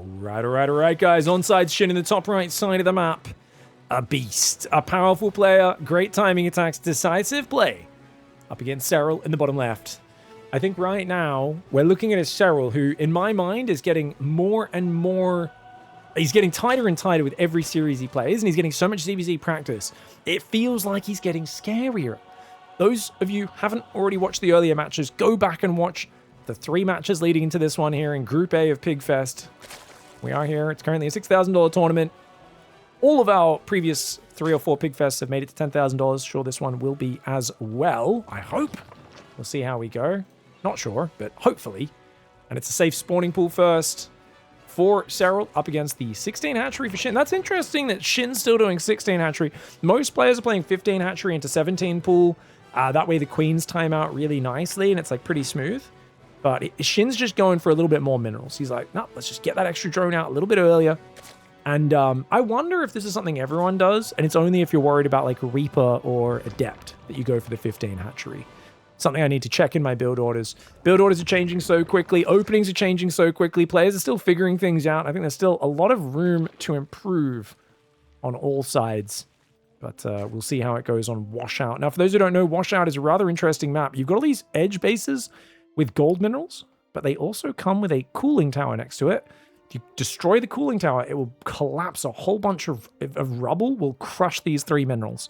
All right, guys. Onside Shin in the top right side of the map. A beast. A powerful player. Great timing attacks. Decisive play. Up against SERRAL in the bottom left. I think right now, we're looking at a SERRAL who, in my mind, is getting more and more... He's getting tighter and tighter with every series he plays, and he's getting so much ZVZ practice. It feels like he's getting scarier. Those of you who haven't already watched the earlier matches, go back and watch the 3 matches leading into this one here in Group A of PiGFest. We are here. It's currently a $6,000 tournament. All of our previous 3 or 4 PiGFests have made it to $10,000. Sure, this one will be as well, I hope. We'll see how we go. Not sure, but hopefully. And it's a safe spawning pool first for SERRAL up against the 16 hatchery for SHIN. That's interesting that SHIN's still doing 16 hatchery. Most players are playing 15 hatchery into 17 pool. That way the queens time out really nicely and it's like pretty smooth. But SHIN's just going for a little bit more minerals. He's like, no, let's just get that extra drone out a little bit earlier. And I wonder if this is something everyone does, and it's only if you're worried about like Reaper or Adept that you go for the 15 hatchery. Something I need to check in my build orders. Build orders are changing so quickly. Openings are changing so quickly. Players are still figuring things out. I think there's still a lot of room to improve on all sides. But we'll see how it goes on Washout. Now, for those who don't know, Washout is a rather interesting map. You've got all these edge bases with gold minerals, but they also come with a cooling tower next to it. If you destroy the cooling tower, it will collapse a whole bunch of rubble, will crush these 3 minerals.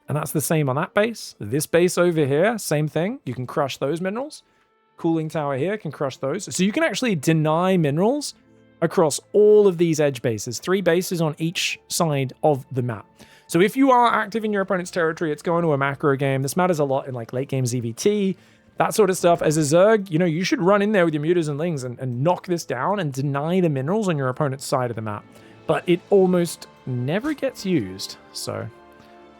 And that's the same on that base. This base over here, same thing. You can crush those minerals. Cooling tower here can crush those. So you can actually deny minerals across all of these edge bases. 3 bases on each side of the map. So if you are active in your opponent's territory, it's going to a macro game. This matters a lot in like late game ZVT, that sort of stuff. As a Zerg, you know, you should run in there with your mutas and lings and knock this down and deny the minerals on your opponent's side of the map. But it almost never gets used, so...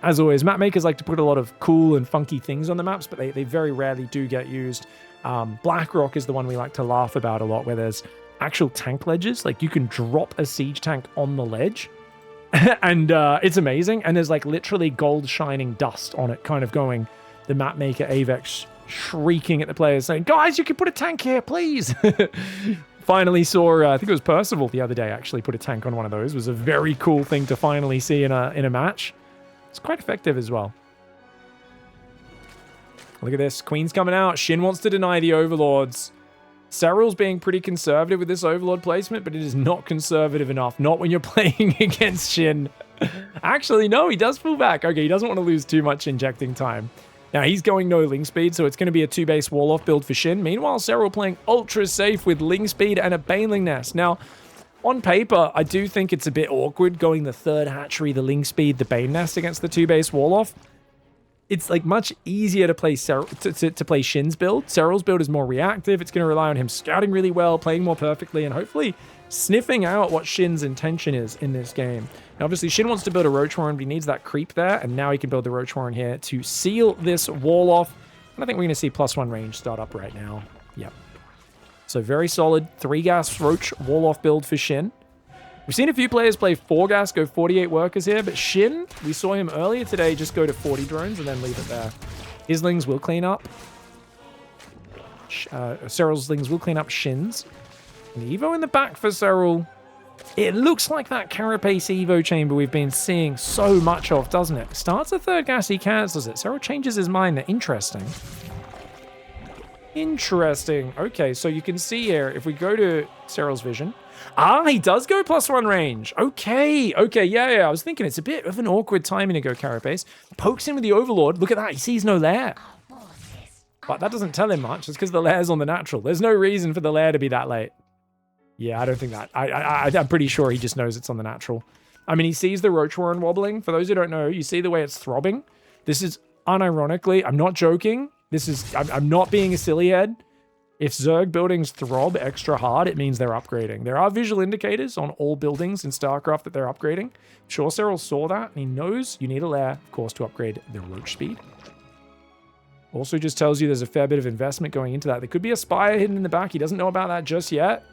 As always, map makers like to put a lot of cool and funky things on the maps, but they very rarely do get used. Blackrock is the one we like to laugh about a lot, where there's actual tank ledges. Like, you can drop a siege tank on the ledge, and it's amazing. And there's, like, literally gold shining dust on it, kind of going, the map maker Avex shrieking at the players, saying, guys, you can put a tank here, please! Finally saw, I think it was Percival the other day, actually put a tank on one of those. It was a very cool thing to finally see in a match. It's quite effective as well. Look at this. Queen's coming out. Shin wants to deny the overlords. SERRAL's being pretty conservative with this overlord placement, but it is not conservative enough. Not when you're playing against Shin. Actually, no, he does pull back. Okay, he doesn't want to lose too much injecting time. Now, he's going no Ling Speed, so it's going to be a 2-base wall-off build for Shin. Meanwhile, SERRAL playing ultra safe with Ling Speed and a Baneling Nest. Now, on paper, I do think it's a bit awkward going the 3rd hatchery, the Ling Speed, the Bane Nest against the 2-base wall-off. It's like much easier to play to play Shin's build. SERRAL's build is more reactive. It's going to rely on him scouting really well, playing more perfectly, and hopefully sniffing out what Shin's intention is in this game. Now, obviously, Shin wants to build a Roach Warren, but he needs that creep there, and now he can build the Roach Warren here to seal this wall off. And I think we're going to see +1 range start up right now. Yep. So very solid 3-gas Roach wall-off build for Shin. We've seen a few players play 4-gas, go 48 workers here, but Shin, we saw him earlier today just go to 40 drones and then leave it there. His lings will clean up. SERRAL's lings will clean up Shin's. And Evo in the back for SERRAL. It looks like that Carapace Evo chamber we've been seeing so much of, doesn't it? Starts a 3rd gas, he cancels it. SERRAL changes his mind. They're interesting. Interesting. Okay, so you can see here, if we go to SERRAL's vision... he does go +1 range. Okay, yeah. I was thinking it's a bit of an awkward timing to go Carapace. Pokes in with the Overlord. Look at that, he sees no lair. But that doesn't tell him much. It's because the lair's on the natural. There's no reason for the lair to be that late. Yeah, I don't think that. I'm pretty sure he just knows it's on the natural. I mean, he sees the Roach Warren wobbling. For those who don't know, you see the way it's throbbing. This is unironically, I'm not joking. I'm not being a silly head. If Zerg buildings throb extra hard, it means they're upgrading. There are visual indicators on all buildings in StarCraft that they're upgrading. Sure, SERRAL saw that, and he knows you need a lair, of course, to upgrade the Roach speed. Also just tells you there's a fair bit of investment going into that. There could be a Spire hidden in the back. He doesn't know about that just yet.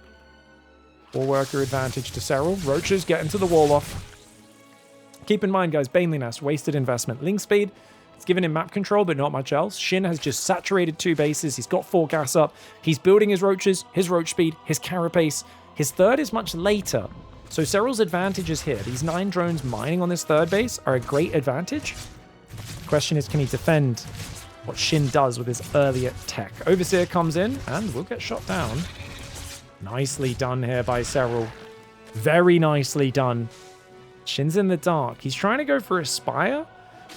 4-worker advantage to SERRAL. Roaches get into the wall off. Keep in mind, guys, Baneling Nest, wasted investment. Ling speed, it's given him map control, but not much else. Shin has just saturated 2 bases. He's got 4 gas up. He's building his roaches, his roach speed, his carapace. His third is much later. So SERRAL's advantage is here. These 9 drones mining on this third base are a great advantage. The question is, can he defend what SHIN does with his earlier tech? Overseer comes in and will get shot down. Nicely done here by SERRAL. Very nicely done. SHIN's in the dark. He's trying to go for a Spire.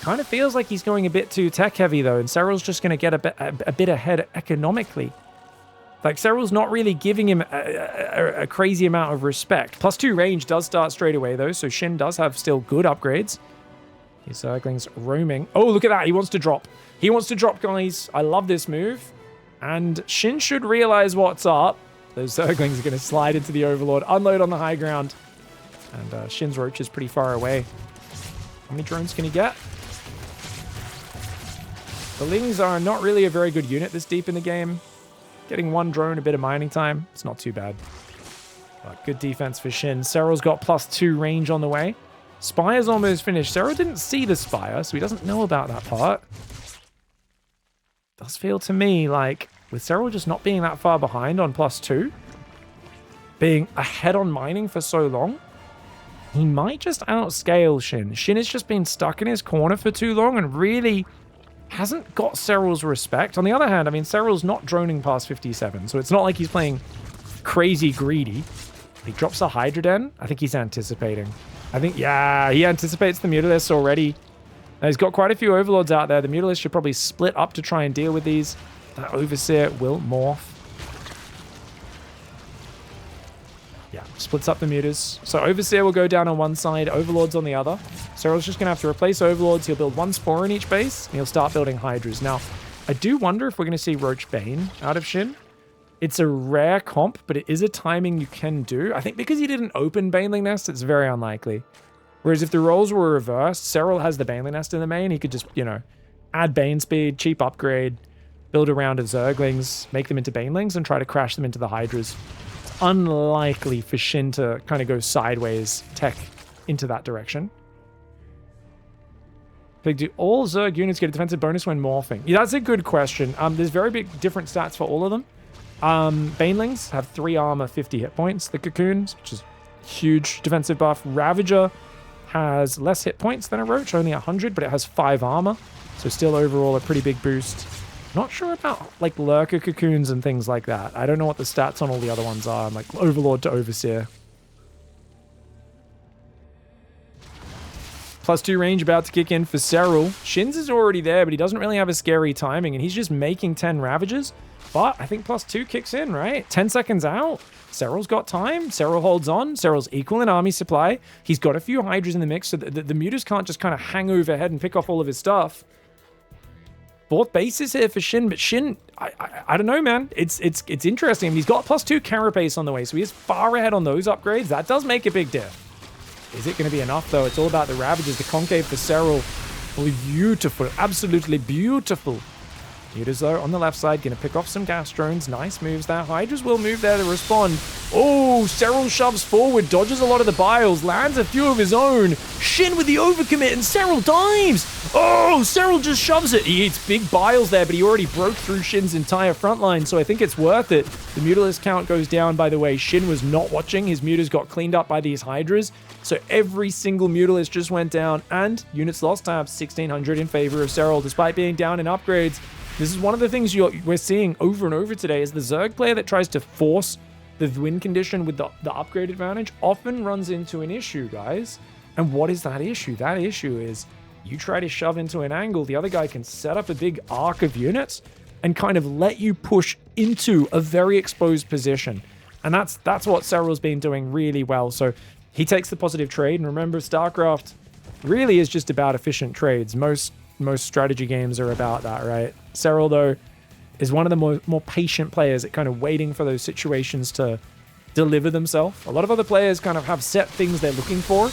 Kind of feels like he's going a bit too tech heavy though, and SERRAL's just going to get a bit ahead economically. Like, SERRAL's not really giving him a crazy amount of respect. +2 range does start straight away, though, so SHIN does have still good upgrades. His Zerglings roaming. Oh, look at that. He wants to drop. He wants to drop, guys. I love this move. And SHIN should realize what's up. Those Zerglings are going to slide into the Overlord, unload on the high ground. And SHIN's Roach is pretty far away. How many drones can he get? The Lings are not really a very good unit this deep in the game. Getting 1 drone, a bit of mining time. It's not too bad. But good defense for SHIN. SERRAL's got +2 range on the way. Spire's almost finished. SERRAL didn't see the Spire, so he doesn't know about that part. Does feel to me like, with SERRAL just not being that far behind on +2, being ahead on mining for so long, he might just outscale SHIN. SHIN has just been stuck in his corner for too long and really hasn't got SERRAL's respect. On the other hand, I mean, SERRAL's not droning past 57, so it's not like he's playing crazy greedy. He drops a Hydra Den. I think he's anticipating. I think, yeah, he anticipates the Mutalisks already. Now, he's got quite a few Overlords out there. The Mutalisks should probably split up to try and deal with these. That Overseer will morph. Yeah, splits up the Mutas. So Overseer will go down on one side, Overlords on the other. SERRAL's just going to have to replace Overlords. He'll build 1 Spore in each base, and he'll start building Hydras. Now, I do wonder if we're going to see Roach Bane out of SHIN. It's a rare comp, but it is a timing you can do. I think because he didn't open Baneling Nest, it's very unlikely. Whereas if the roles were reversed, SERRAL has the Baneling Nest in the main. He could just, you know, add Bane speed, cheap upgrade, build a round of Zerglings, make them into Banelings, and try to crash them into the Hydras. It's unlikely for SHIN to kind of go sideways tech into that direction. Do all Zerg units get a defensive bonus when morphing? Yeah, that's a good question. There's very big different stats for all of them. Banelings have 3 armor, 50 hit points. The Cocoons, which is huge defensive buff. Ravager has less hit points than a Roach, only 100, but it has 5 armor. So still overall a pretty big boost. Not sure about like Lurker Cocoons and things like that. I don't know what the stats on all the other ones are. I'm like Overlord to Overseer. +2 range about to kick in for SERRAL. SHIN's is already there, but he doesn't really have a scary timing, and he's just making 10 Ravagers. But I think +2 kicks in, right? 10 seconds out. SERRAL's got time. SERRAL holds on. SERRAL's equal in army supply. He's got a few Hydras in the mix, so the Mutas can't just kind of hang overhead and pick off all of his stuff. 4th base is here for SHIN, but SHIN, I don't know, man. It's interesting. He's got +2 Carapace on the way, so he is far ahead on those upgrades. That does make a big diff. Is it going to be enough, though? It's all about the Ravagers. The Concave for SERRAL. Beautiful. Absolutely beautiful. Mutas, though, on the left side, going to pick off some gas drones. Nice moves there. Hydras will move there to respond. Oh, SERRAL shoves forward, dodges a lot of the biles, lands a few of his own. SHIN with the overcommit, and SERRAL dives. Oh, SERRAL just shoves it. He eats big biles there, but he already broke through SHIN's entire front line, so I think it's worth it. The Mutalisk count goes down, by the way. SHIN was not watching. His Mutas got cleaned up by these Hydras, so every single Mutalisk just went down, and units lost tab 1,600 in favor of SERRAL, despite being down in upgrades. This is one of the things we're seeing over and over today, is the Zerg player that tries to force the win condition with the upgrade advantage often runs into an issue, guys. And what is that issue? That issue is you try to shove into an angle, the other guy can set up a big arc of units and kind of let you push into a very exposed position. And that's what SERRAL's been doing really well. So he takes the positive trade. And remember, StarCraft really is just about efficient trades. Most strategy games are about that, right? SERRAL, though, is one of the more patient players at kind of waiting for those situations to deliver themselves. A lot of other players kind of have set things they're looking for.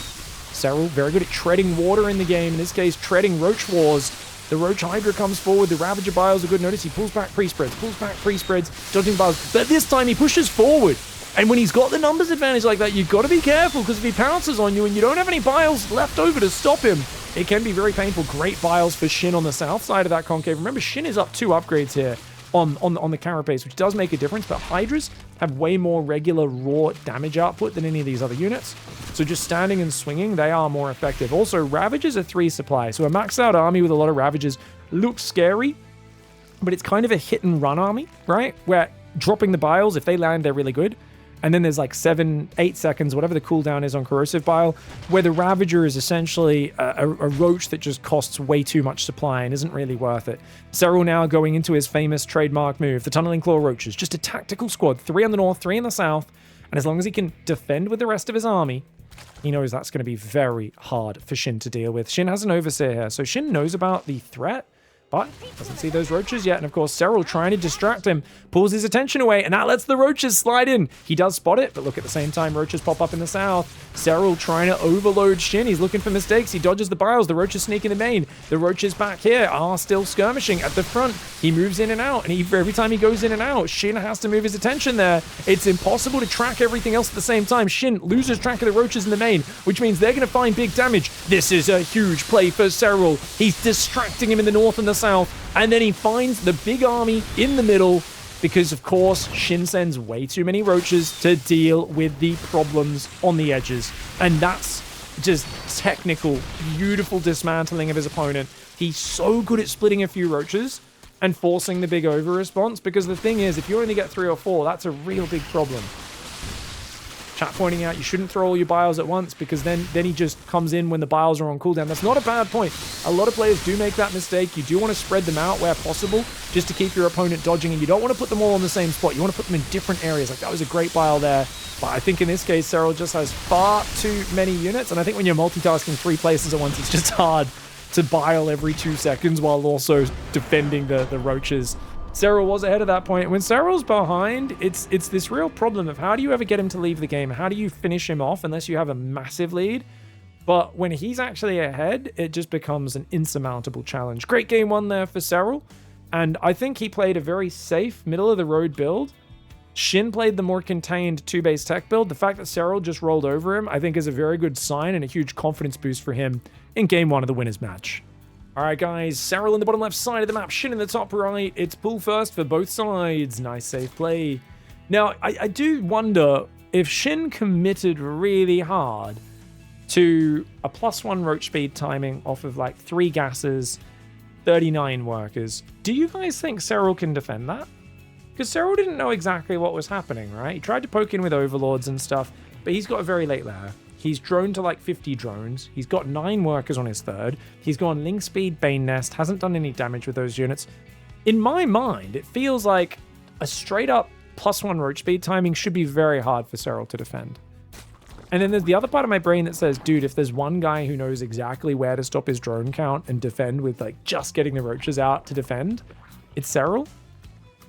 SERRAL, very good at treading water in the game. In this case, treading Roach Wars. The Roach Hydra comes forward. The Ravager Biles are good. Notice he pulls back pre-spreads, dodging Biles. But this time he pushes forward. And when he's got the numbers advantage like that, you've got to be careful, because if he pounces on you and you don't have any Biles left over to stop him, it can be very painful. Great Biles for SHIN on the south side of that concave. Remember, SHIN is up 2 upgrades here on the carapace, which does make a difference, but Hydras have way more regular raw damage output than any of these other units. So just standing and swinging, they are more effective. Also, Ravagers are 3 supply, so a maxed out army with a lot of Ravagers looks scary, but it's kind of a hit and run army, right? Where dropping the biles, if they land, they're really good. And then there's like 7-8 seconds, whatever the cooldown is on Corrosive Bile, where the Ravager is essentially a roach that just costs way too much supply and isn't really worth it. SERRAL now going into his famous trademark move, the Tunneling Claw Roaches. Just a tactical squad, 3 on the north, 3 in the south. And as long as he can defend with the rest of his army, he knows that's going to be very hard for Shin to deal with. Shin has an Overseer here, so Shin knows about the threat, but doesn't see those roaches yet. And of course, SERRAL trying to distract him, pulls his attention away, and that lets the roaches slide in. He does spot it, but look, at the same time, roaches pop up in the south. SERRAL trying to overload Shin. He's looking for mistakes. He dodges the biles. The roaches sneak in the main. The roaches back here are still skirmishing at the front. He moves in and out, and every time he goes in and out, Shin has to move his attention there. It's impossible to track everything else at the same time. Shin loses track of the roaches in the main, which means they're going to find big damage. This is a huge play for SERRAL. He's distracting him in the north and the south, and then he finds the big army in the middle because, of course, Shin sends way too many roaches to deal with the problems on the edges. And that's just technical, beautiful dismantling of his opponent. He's so good at splitting a few roaches and forcing the big over response, because the thing is, if you only get 3 or 4, that's a real big problem. Chat pointing out you shouldn't throw all your biles at once, because then he just comes in when the biles are on cooldown. That's not a bad point. A lot of players do make that mistake. You do want to spread them out where possible, just to keep your opponent dodging, and you don't want to put them all in the same spot. You want to put them in different areas. Like, that was a great bile there. But I think in this case, SERRAL just has far too many units, and I think when you're multitasking 3 places at once, it's just hard to bile every 2 seconds while also defending the roaches. SERRAL was ahead at that point. When SERRAL's behind, it's this real problem of how do you ever get him to leave the game? How do you finish him off unless you have a massive lead? But when he's actually ahead, it just becomes an insurmountable challenge. Great game 1 there for SERRAL, and I think he played a very safe, middle-of-the-road build. Shin played the more contained 2-base tech build. The fact that SERRAL just rolled over him, I think, is a very good sign and a huge confidence boost for him in game 1 of the winners match. All right, guys, SERRAL in the bottom left side of the map, Shin in the top right. It's pull first for both sides. Nice safe play. Now, I do wonder if Shin committed really hard to a +1 roach speed timing off of like 3 gases, 39 workers. Do you guys think SERRAL can defend that? Because SERRAL didn't know exactly what was happening, right? He tried to poke in with overlords and stuff, but he's got a very late lair. He's droned to like 50 drones. He's got 9 workers on his third. He's gone Link Speed, Bane Nest, hasn't done any damage with those units. In my mind, it feels like a straight up +1 roach speed timing should be very hard for SERRAL to defend. And then there's the other part of my brain that says, dude, if there's one guy who knows exactly where to stop his drone count and defend with like just getting the roaches out to defend, it's SERRAL.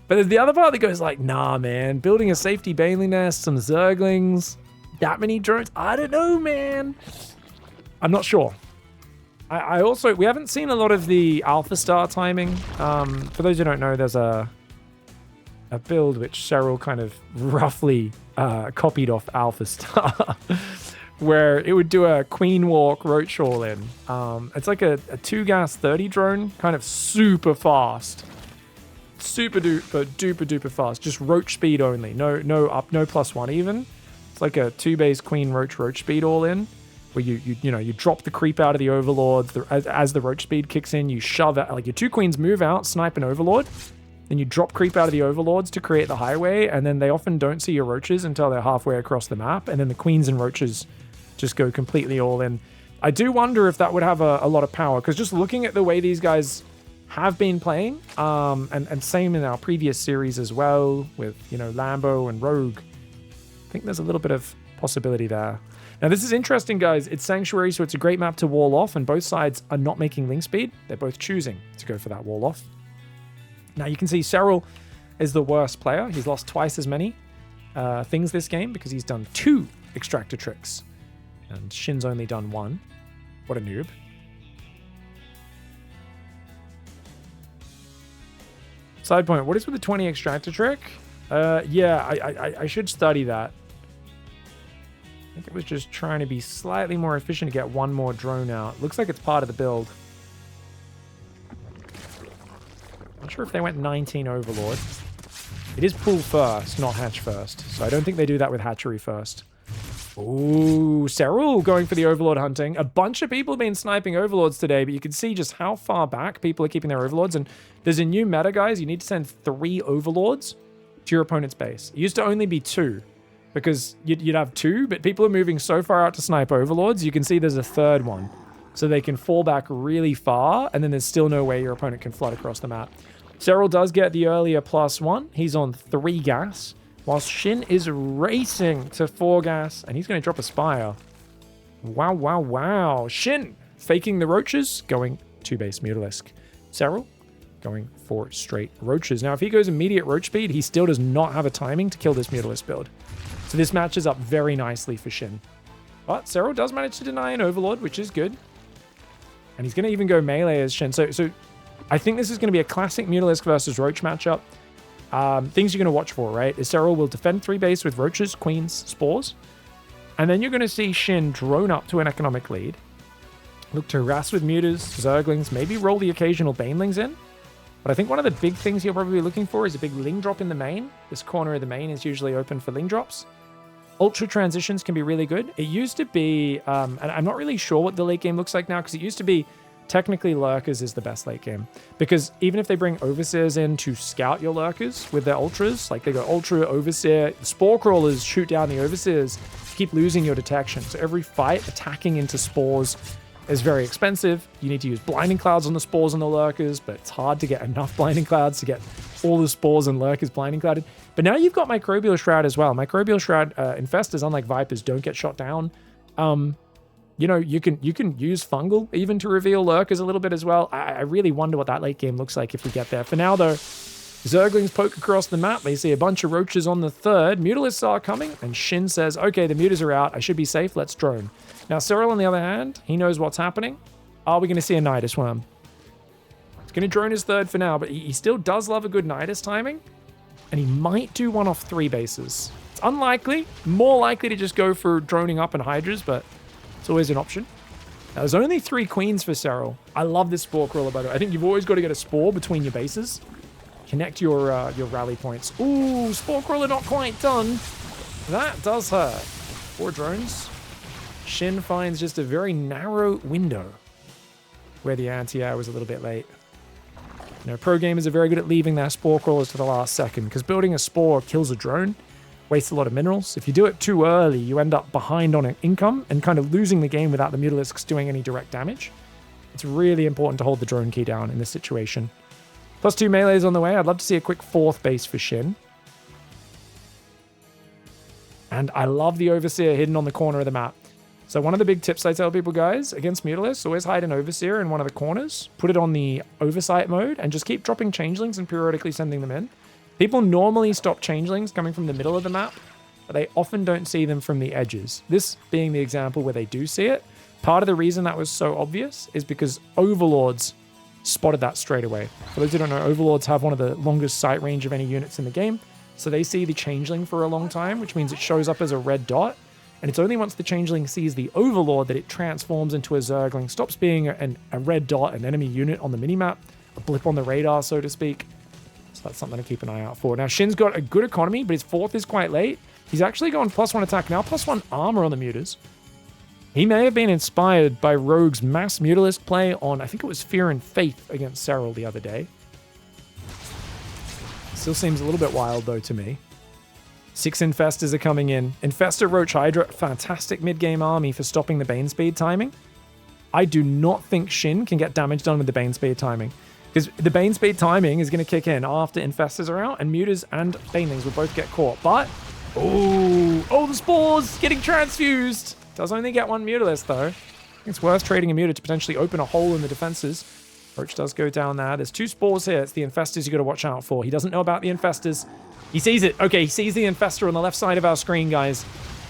But there's the other part that goes like, nah, man, building a safety Baneling Nest, some Zerglings, that many drones, I don't know, man. I'm not sure. I also, we haven't seen a lot of the Alpha Star timing. For those who don't know, there's a build which SERRAL kind of roughly copied off Alpha Star, where it would do a Queen Walk Roach all in. It's like a 2-gas 30 drone, kind of super fast. Super duper fast. Just roach speed only. No +1 even. It's like a 2-base Queen Roach speed all in, where you drop the creep out of the overlords. As the roach speed kicks in, you shove it. Like your 2 queens move out, snipe an overlord. Then you drop creep out of the overlords to create the highway, and then they often don't see your roaches until they're halfway across the map, and then the queens and roaches just go completely all in. I do wonder if that would have a lot of power, because just looking at the way these guys have been playing, and same in our previous series as well, with Lambo and Rogue, I think there's a little bit of possibility there. Now this is interesting, guys. It's Sanctuary, so it's a great map to wall off, and both sides are not making link speed. They're both choosing to go for that wall off. Now you can see SERRAL is the worst player. He's lost twice as many things this game because he's done 2 extractor tricks. And Shin's only done 1. What a noob. Side point, what is with the 20 extractor trick? Yeah, I should study that. I think it was just trying to be slightly more efficient to get 1 more drone out. Looks like it's part of the build. Not sure if they went 19 Overlord. It is pool first, not hatch first. So I don't think they do that with hatchery first. Ooh, SERRAL going for the Overlord hunting. A bunch of people have been sniping Overlords today, but you can see just how far back people are keeping their Overlords. And there's a new meta, guys. You need to send 3 Overlords to your opponent's base. It used to only be 2, because you'd have 2, but people are moving so far out to snipe Overlords, you can see there's a 3rd one. So they can fall back really far, and then there's still no way your opponent can flood across the map. SERRAL does get the earlier +1. He's on 3 gas. Whilst SHIN is racing to 4 gas, and he's going to drop a Spire. Wow, wow, wow. SHIN faking the roaches, going 2 base Mutalisk. SERRAL going for straight roaches. Now, if he goes immediate roach speed, he still does not have a timing to kill this Mutalisk build. So this matches up very nicely for SHIN. But SERRAL does manage to deny an Overlord, which is good. And he's going to even go melee as SHIN. So I think this is going to be a classic Mutalisk versus roach matchup. Things you're going to watch for, right, is SERRAL will defend 3 base with roaches, queens, spores. And then you're going to see SHIN drone up to an economic lead. Look to harass with mutas, zerglings, maybe roll the occasional banelings in. But I think one of the big things you're probably looking for is a big ling drop in the main. This corner of the main is usually open for ling drops. Ultra transitions can be really good. It used to be, and I'm not really sure what the late game looks like now, because it used to be technically Lurkers is the best late game. Because even if they bring Overseers in to scout your Lurkers with their Ultras, like they go Ultra, Overseer, Spore Crawlers shoot down the Overseers, you keep losing your detection. So every fight attacking into Spores is very expensive. You need to use Blinding Clouds on the Spores and the Lurkers, but it's hard to get enough Blinding Clouds to get all the Spores and Lurkers Blinding Clouded. But now you've got Microbial Shroud as well. Microbial Shroud Infestors, unlike Vipers, don't get shot down. You know, you can use Fungal even to reveal Lurkers a little bit as well. I really wonder what that late game looks like if we get there. For now, though, Zerglings poke across the map. They see a bunch of roaches on the 3rd. Mutalisks are coming, and SHIN says, okay, the mutas are out. I should be safe. Let's drone. Now, SERRAL, on the other hand, he knows what's happening. Are we going to see a Nidus Worm? He's going to drone his 3rd for now, but he still does love a good Nidus timing, and he might do one off 3 bases. It's unlikely. More likely to just go for droning up and Hydras, but it's always an option. Now, there's only 3 queens for SERRAL. I love this Spore Crawler, by the way. I think you've always got to get a Spore between your bases. Connect your rally points. Ooh, Spore Crawler not quite done. That does hurt. 4 drones. SHIN finds just a very narrow window where the anti-air was a little bit late. You know, pro gamers are very good at leaving their Spore Crawlers to the last second, because building a Spore kills a drone, wastes a lot of minerals. If you do it too early, you end up behind on an income and kind of losing the game without the Mutalisks doing any direct damage. It's really important to hold the drone key down in this situation. +2 melees on the way. I'd love to see a quick 4th base for SHIN. And I love the Overseer hidden on the corner of the map. So one of the big tips I tell people, guys, against Mutalisks, always hide an Overseer in one of the corners, put it on the Oversight mode, and just keep dropping Changelings and periodically sending them in. People normally stop Changelings coming from the middle of the map, but they often don't see them from the edges. This being the example where they do see it. Part of the reason that was so obvious is because Overlords spotted that straight away. For those who don't know, Overlords have one of the longest sight range of any units in the game, so they see the Changeling for a long time, which means it shows up as a red dot. And it's only once the Changeling sees the Overlord that it transforms into a Zergling, stops being a red dot, an enemy unit on the minimap, a blip on the radar, so to speak. So that's something to keep an eye out for. Now, SHIN's got a good economy, but his 4th is quite late. He's actually gone +1 attack now, +1 armor on the mutas. He may have been inspired by Rogue's mass Mutalisk play on, I think it was Fear and Faith against SERRAL the other day. Still seems a little bit wild, though, to me. 6 Infestors are coming in. Infestor, Roach, Hydra, fantastic mid-game army for stopping the Bane Speed timing. I do not think SHIN can get damage done with the Bane Speed timing, because the Bane Speed timing is going to kick in after Infestors are out, and Mutas and Banelings will both get caught. But, oh, the Spores getting transfused. Does only get 1 Mutalisk, though. I think it's worth trading a Muta to potentially open a hole in the defenses. Roach does go down there. There's 2 Spores here. It's the Infestors you got to watch out for. He doesn't know about the Infestors. He sees it. Okay, he sees the Infestor on the left side of our screen, guys.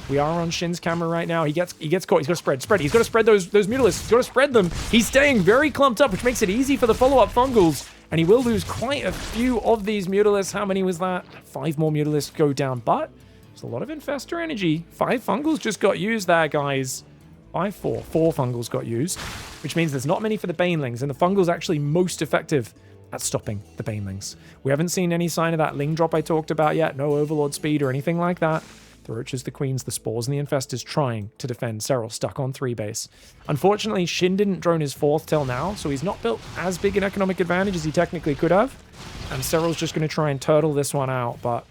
We are on SHIN's camera right now. He gets caught. He's got to spread. He's got to spread those Mutalisks. He's got to spread them. He's staying very clumped up, which makes it easy for the follow-up Fungals. And he will lose quite a few of these Mutalisks. How many was that? 5 more Mutalisks go down, but there's a lot of Infestor energy. 5 Fungals just got used there, guys. 4 Fungals got used, which means there's not many for the Banelings, and the Fungal's actually most effective at stopping the Banelings. We haven't seen any sign of that Ling drop I talked about yet. No Overlord speed or anything like that. The Roaches, the Queens, the Spores, and the Infestors trying to defend SERRAL, stuck on 3 base. Unfortunately, Shin didn't drone his 4th till now, so he's not built as big an economic advantage as he technically could have. And SERRAL's just going to try and turtle this one out, but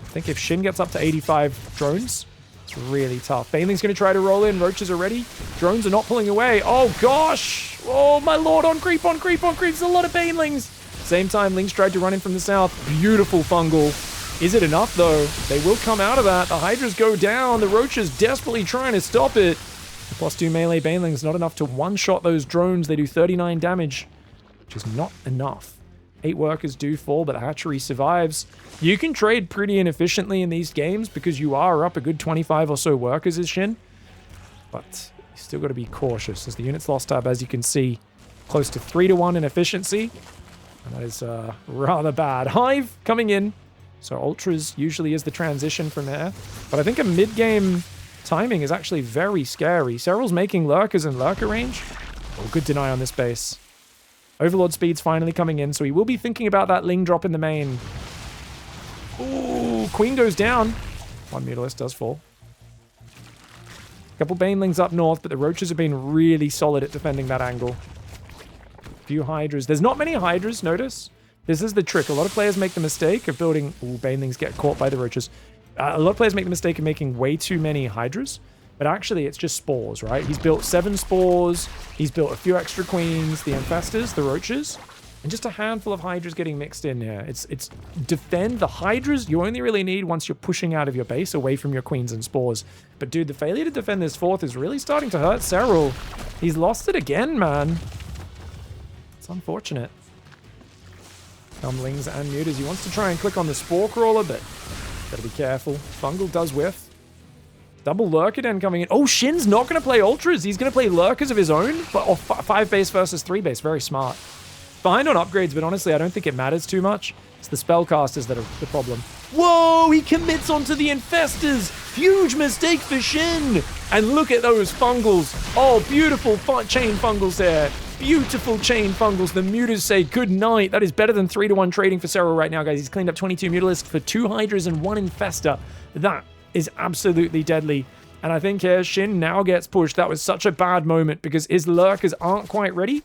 I think if Shin gets up to 85 drones, it's really tough. Baneling's going to try to roll in. Roaches are ready. Drones are not pulling away. Oh, gosh! Oh, my lord, on creep, on creep, on creep. There's a lot of Banelings. Same time, Lings tried to run in from the south. Beautiful fungal. Is it enough, though? They will come out of that. The Hydras go down. The Roaches desperately trying to stop it. The +2 melee Banelings, not enough to one-shot those drones. They do 39 damage, which is not enough. 8 workers do fall, but the hatchery survives. You can trade pretty inefficiently in these games because you are up a good 25 or so workers as Shin. But you still got to be cautious as the units lost tab, as you can see, close to 3-to-1 in efficiency. And that is rather bad. Hive coming in. So Ultras usually is the transition from there. But I think a mid-game timing is actually very scary. SERRAL's making Lurkers in Lurker range. Oh, good deny on this base. Overlord speed's finally coming in, so he will be thinking about that Ling drop in the main. Ooh, Queen goes down. One Mutalisk does fall. A couple Banelings up north, but the Roaches have been really solid at defending that angle. Few Hydras. There's not many Hydras, notice. This is the trick. A lot of players make the mistake of building... Ooh, Banelings get caught by the Roaches. A lot of players make the mistake of making way too many Hydras. But actually, it's just Spores, right? He's built 7 Spores. He's built a few extra Queens, the Infestors, the Roaches, and just a handful of Hydras getting mixed in here. It's defend the Hydras you only really need once you're pushing out of your base away from your Queens and Spores. But dude, the failure to defend this 4th is really starting to hurt SERRAL. He's lost it again, man. It's unfortunate. Lings and Mutas. He wants to try and click on the Spore Crawler, but gotta be careful. Fungal does whiff. Double Lurker Den coming in. Oh, Shin's not going to play Ultras. He's going to play Lurkers of his own. But 5 base versus 3 base. Very smart. Behind on upgrades, but honestly, I don't think it matters too much. It's the spellcasters that are the problem. Whoa, he commits onto the Infestors. Huge mistake for Shin. And look at those Fungals. Oh, beautiful chain Fungals there. Beautiful chain Fungals. The Mutas say good night. That is better than 3-to-1 trading for SERRAL right now, guys. He's cleaned up 22 Mutalisks for 2 Hydras and 1 Infestor. That is absolutely deadly. And I think here, Shin now gets pushed. That was such a bad moment because his Lurkers aren't quite ready.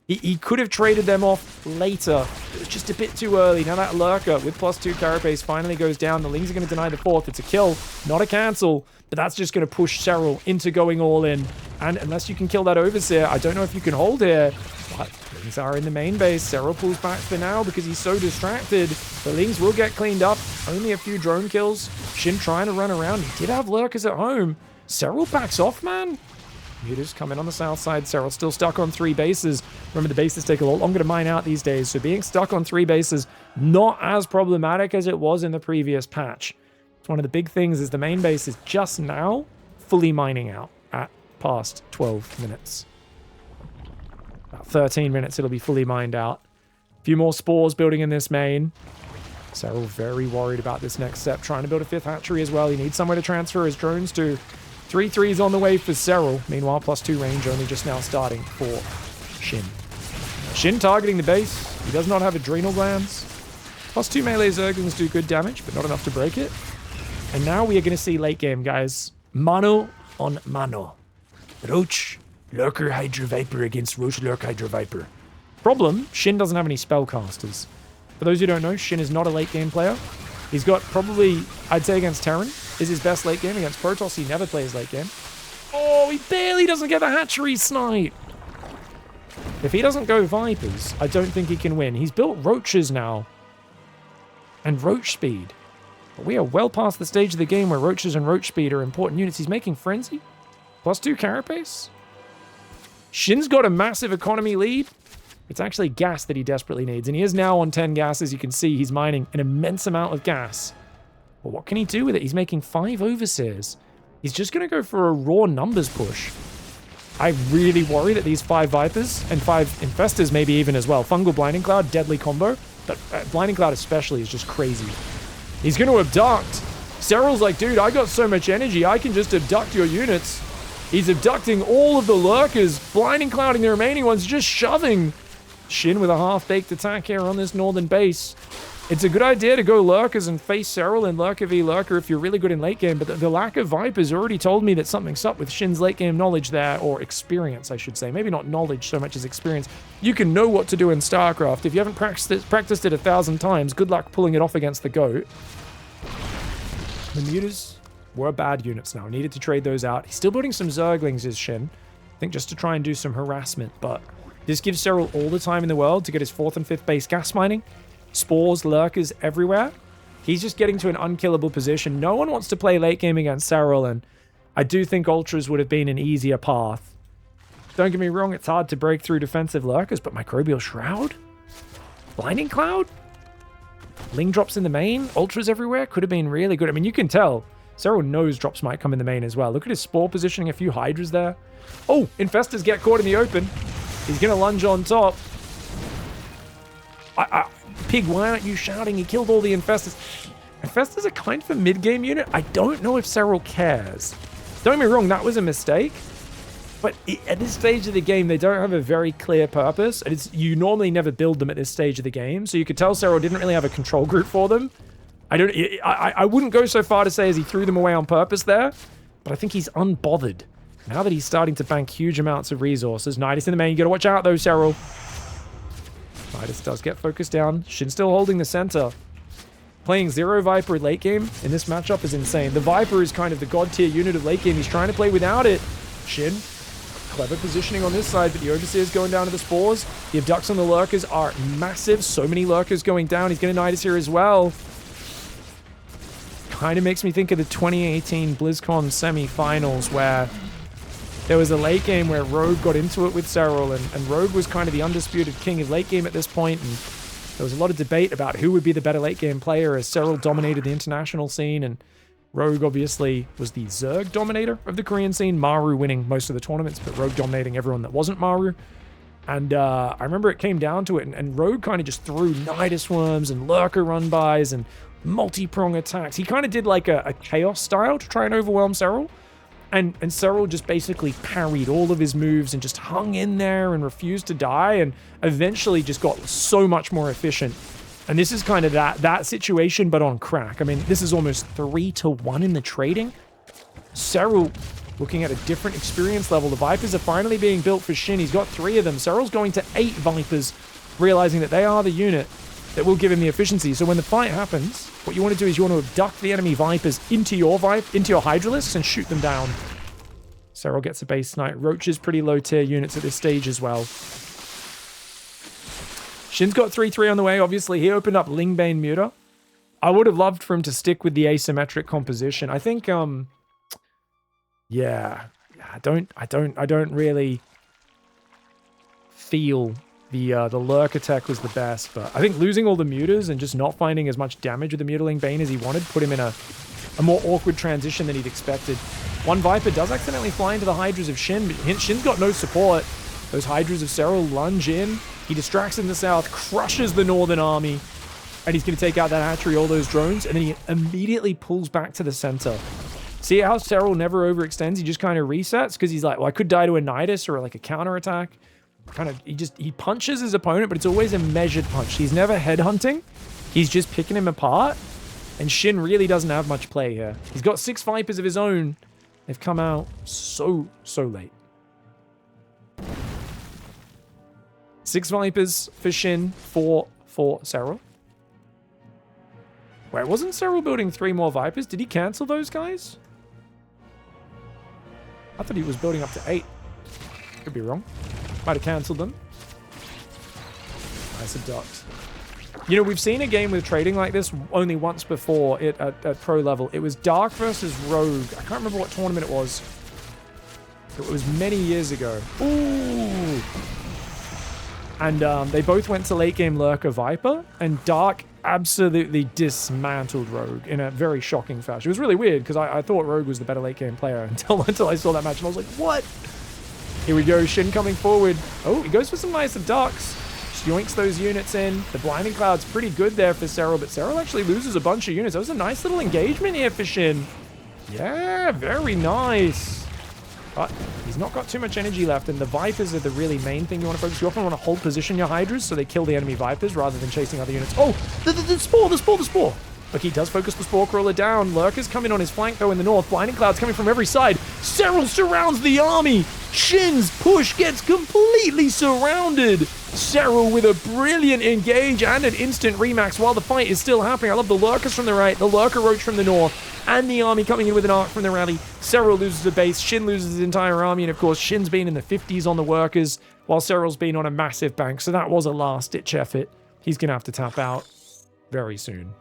He could have traded them off later. It was just a bit too early. Now that Lurker with +2 Carapace finally goes down. The Lings are going to deny the 4th. It's a kill, not a cancel. But that's just going to push SERRAL into going all in. And unless you can kill that Overseer, I don't know if you can hold here. But Lings are in the main base. SERRAL pulls back for now because he's so distracted. The Lings will get cleaned up. Only a few drone kills. Shin trying to run around. He did have Lurkers at home. SERRAL backs off, man. Mutas come in on the south side. SERRAL still stuck on 3 bases. Remember, the bases take a lot longer to mine out these days, so being stuck on 3 bases, not as problematic as it was in the previous patch. It's one of the big things is the main base is just now fully mining out at past 12 minutes. About 13 minutes it'll be fully mined out. A few more spores building in this main. SERRAL very worried about this next step, trying to build a 5th hatchery as well. He needs somewhere to transfer his drones to. 3 threes on the way for SERRAL. Meanwhile, +2 range only just now starting for Shin. Shin targeting the base. He does not have adrenal glands. +2 melee Zerglings do good damage, but not enough to break it. And now we are going to see late game, guys. Mano on mano. Roach, Lurker, Hydra, Viper against Roach, Lurk, Hydra, Viper. Problem, Shin doesn't have any spellcasters. For those who don't know, Shin is not a late game player. He's got probably, I'd say against Terran, is his best late game. Against Protoss, he never plays late game. Oh, he barely doesn't get the hatchery snipe. If he doesn't go Vipers, I don't think he can win. He's built Roaches now. And Roach Speed. But we are well past the stage of the game where Roaches and Roach Speed are important units. He's making Frenzy. +2 Carapace. Shin's got a massive economy lead. It's actually gas that he desperately needs. And he is now on 10 gas. As you can see, he's mining an immense amount of gas. But what can he do with it? He's making 5 Overseers. He's just going to go for a raw numbers push. I really worry that these 5 Vipers and 5 Infestors maybe even as well. Fungal Blinding Cloud, deadly combo. But Blinding Cloud especially is just crazy. He's going to abduct. SERRAL's like, dude, I got so much energy. I can just abduct your units. He's abducting all of the Lurkers. Blinding Clouding the remaining ones, just shoving. Shin with a half-baked attack here on this northern base. It's a good idea to go Lurkers and face SERRAL in Lurker v Lurker if you're really good in late game, but the lack of Vipers already told me that something's up with Shin's late game knowledge there, or experience, I should say. Maybe not knowledge so much as experience. You can know what to do in StarCraft. If you haven't practiced it 1,000 times, good luck pulling it off against the GOAT. The Mutas were bad units now. Needed to trade those out. He's still building some Zerglings, is Shin. I think just to try and do some harassment, but this gives SERRAL all the time in the world to get his 4th and 5th base gas mining. Spores, Lurkers everywhere. He's just getting to an unkillable position. No one wants to play late game against SERRAL, and I do think Ultras would have been an easier path. Don't get me wrong, it's hard to break through defensive Lurkers, but Microbial Shroud? Blinding Cloud? Ling drops in the main? Ultras everywhere? Could have been really good. I mean, you can tell. SERRAL knows drops might come in the main as well. Look at his Spore positioning, a few Hydras there. Oh, Infestors get caught in the open. He's going to lunge on top. Pig, why aren't you shouting? He killed all the Infestors. Infestors are kind of a mid-game unit. I don't know if SERRAL cares. Don't get me wrong, that was a mistake. But at this stage of the game, they don't have a very clear purpose. And you normally never build them at this stage of the game. So you could tell SERRAL didn't really have a control group for them. I wouldn't go so far to say as he threw them away on purpose there. But I think he's unbothered. Now that he's starting to bank huge amounts of resources. Nidus in the main. You gotta watch out though, SERRAL. Nidus does get focused down. Shin still holding the center. Playing 0 Viper late game in this matchup is insane. The Viper is kind of the god tier unit of late game. He's trying to play without it. Shin, clever positioning on this side, but the Overseer's going down to the Spores. The Abducts on the Lurkers are massive. So many Lurkers going down. He's going to Nidus here as well. Kind of makes me think of the 2018 BlizzCon semi-finals where there was a late game where Rogue got into it with SERRAL, and Rogue was kind of the undisputed king of late game at this point, and there was a lot of debate about who would be the better late game player as SERRAL dominated the international scene, and Rogue obviously was the Zerg dominator of the Korean scene, Maru winning most of the tournaments, but Rogue dominating everyone that wasn't Maru. And I remember it came down to it, and Rogue kind of just threw Nidus Worms and Lurker run-bys and multi-prong attacks. He kind of did like a chaos style to try and overwhelm SERRAL. And SERRAL just basically parried all of his moves and just hung in there and refused to die, and eventually just got so much more efficient. And this is kind of that situation, but on crack. I mean, this is almost 3-1 in the trading. SERRAL looking at a different experience level. The Vipers are finally being built for Shin. He's got 3 of them. SERRAL's going to 8 Vipers, realizing that they are the unit that will give him the efficiency. So when the fight happens, what you want to do is you want to abduct the enemy Vipers into your Hydralisks and shoot them down. SERRAL gets a base snipe. Roach is pretty low tier units at this stage as well. Shin's got 3-3 on the way. Obviously, he opened up Lingbane Muta. I would have loved for him to stick with the asymmetric composition. I think, yeah, I don't really feel the Lurk attack was the best, but I think losing all the Mutas and just not finding as much damage with the Mutiling Bane as he wanted put him in a more awkward transition than he'd expected. One Viper does accidentally fly into the Hydras of Shin, but Shin's got no support. Those Hydras of SERRAL lunge in. He distracts in the south, crushes the northern army, and he's going to take out that hatchery, all those drones, and then he immediately pulls back to the center. See how SERRAL never overextends? He just kind of resets because he's like, well, I could die to a Nidus or like a counterattack. He punches his opponent, but it's always a measured punch. He's never headhunting. He's just picking him apart. And Shin really doesn't have much play here. He's got 6 Vipers of his own. They've come out so late. 6 Vipers for Shin, 4 for SERRAL. Wait, wasn't SERRAL building 3 more Vipers? Did he cancel those guys? I thought he was building up to 8. Could be wrong. Might have cancelled them. Nice abduct. You know, we've seen a game with trading like this only once before at pro level. It was Dark versus Rogue. I can't remember what tournament it was. It was many years ago. Ooh! And they both went to late game Lurker Viper, and Dark absolutely dismantled Rogue in a very shocking fashion. It was really weird because I thought Rogue was the better late game player until I saw that match, and I was like, what? Here we go, Shin coming forward. Oh, he goes for some nice abducts. Yoinks those units in. The Blinding Cloud's pretty good there for SERRAL, but SERRAL actually loses a bunch of units. That was a nice little engagement here for Shin. Yeah, very nice. But he's not got too much energy left, and the Vipers are the really main thing you want to focus. You often want to hold position your Hydras so they kill the enemy Vipers rather than chasing other units. Oh, the Spore! Look, he does focus the Spore Crawler down. Lurker's coming on his flank, though, in the north. Blinding Cloud's coming from every side. SERRAL surrounds the army. SHIN's push gets completely surrounded. SERRAL with a brilliant engage and an instant remax while the fight is still happening. I love the Lurkers from the right, the Lurker Roach from the north, and the army coming in with an arc from the rally. SERRAL loses the base. SHIN loses his entire army, and of course, SHIN's been in the 50s on the workers, while SERRAL's been on a massive bank. So that was a last-ditch effort. He's going to have to tap out very soon.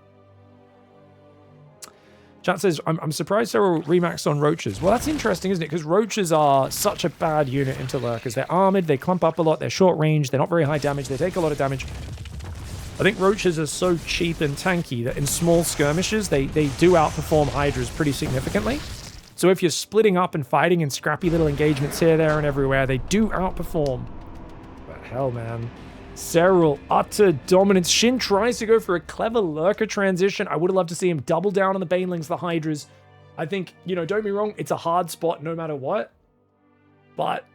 Chat says, I'm surprised SERRAL remaxed on Roaches. Well, that's interesting, isn't it? Because Roaches are such a bad unit into Lurkers. They're armored, they clump up a lot, they're short range, they're not very high damage, they take a lot of damage. I think Roaches are so cheap and tanky that in small skirmishes, they do outperform Hydras pretty significantly. So if you're splitting up and fighting in scrappy little engagements here, there, and everywhere, they do outperform. But hell, man. SERRAL, utter dominance. SHIN tries to go for a clever Lurker transition. I would have loved to see him double down on the Banelings, the Hydras. I think, you know, don't be wrong, it's a hard spot no matter what. But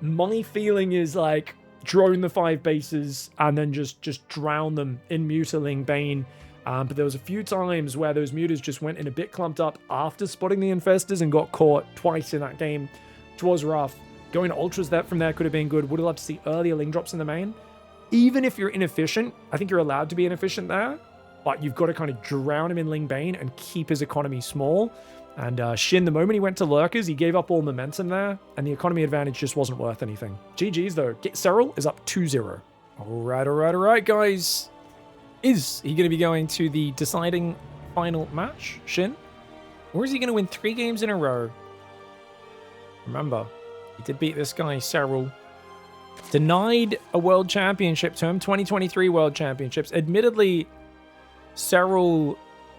my feeling is like, drone the 5 bases and then just drown them in Mutiling Bane. But there was a few times where those Mutas just went in a bit clumped up after spotting the Infestors and got caught twice in that game. It was rough. Going to Ultras from there could have been good. Would have loved to see earlier Ling drops in the main. Even if you're inefficient, I think you're allowed to be inefficient there, but you've got to kind of drown him in Ling Bane and keep his economy small. And SHIN, the moment he went to Lurkers, he gave up all momentum there, and the economy advantage just wasn't worth anything. GG's, though. SERRAL is up 2-0. All right, guys. Is he going to be going to the deciding final match, SHIN? Or is he going to win 3 games in a row? Remember, he did beat this guy, SERRAL. Denied a world championship to him, 2023 world championships. Admittedly, SERRAL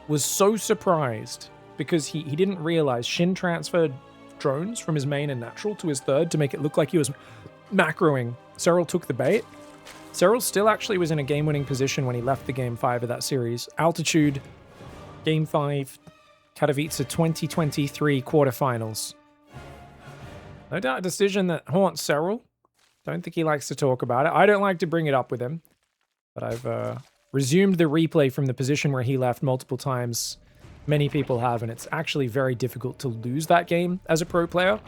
was so surprised because he didn't realize SHIN transferred drones from his main and natural to his third to make it look like he was macroing. SERRAL took the bait. SERRAL still actually was in a game-winning position when he left the Game 5 of that series. Altitude, Game 5, Katowice 2023 quarterfinals. No doubt a decision that haunts SERRAL. Don't think he likes to talk about it. I don't like to bring it up with him. But I've resumed the replay from the position where he left multiple times. Many people have, and it's actually very difficult to lose that game as a pro player.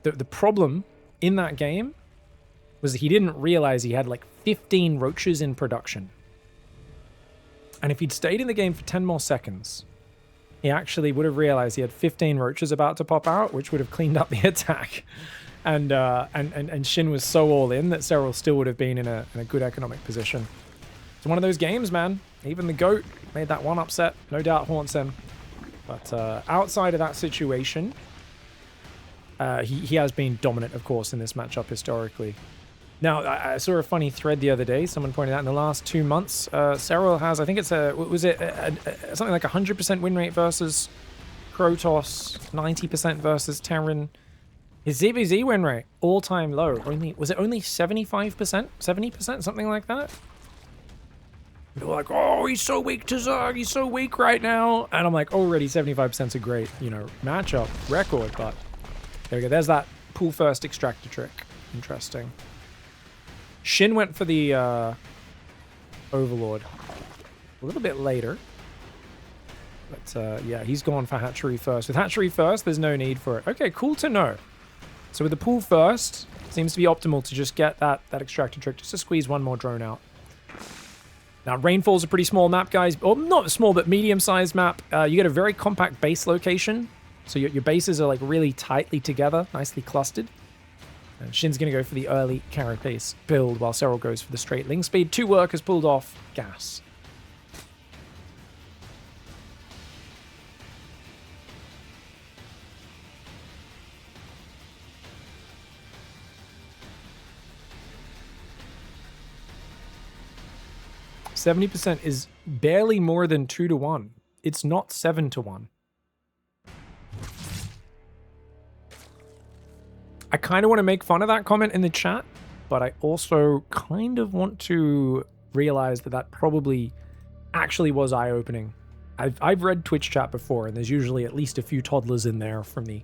The problem in that game was that he didn't realize he had like 15 Roaches in production. And if he'd stayed in the game for 10 more seconds, he actually would have realized he had 15 Roaches about to pop out, which would have cleaned up the attack. And SHIN was so all in that SERRAL still would have been in a good economic position. It's one of those games, man. Even the GOAT made that one upset. No doubt haunts him. But outside of that situation, he has been dominant, of course, in this matchup historically. Now, I saw a funny thread the other day. Someone pointed out in the last 2 months, SERRAL has, I think it's something like 100% win rate versus Krotos, 90% versus Terran. His ZBZ win rate, all-time low. Was it only 75%? 70%? Something like that? People are like, oh, he's so weak to Zerg. He's so weak right now. And I'm like, already 75% is a great, matchup record. But there we go. There's that pool first extractor trick. Interesting. SHIN went for the Overlord a little bit later. But yeah, he's gone for Hatchery first. With Hatchery first, there's no need for it. Okay, cool to know. So with the pool first, seems to be optimal to just get that extractor trick, just to squeeze one more drone out. Now, Rainfall's a pretty small map, guys. Well, not small, but medium-sized map. You get a very compact base location. So your bases are like really tightly together, nicely clustered. And SHIN's going to go for the early Carapace build, while SERRAL goes for the straight Ling speed. 2 workers pulled off. Gas. %, is barely more than 2 to 1. It's not 7 to 1. I kind of want to make fun of that comment in the chat, but I also kind of want to realize that probably actually was eye-opening. I've read Twitch chat before, and there's usually at least a few toddlers in there from the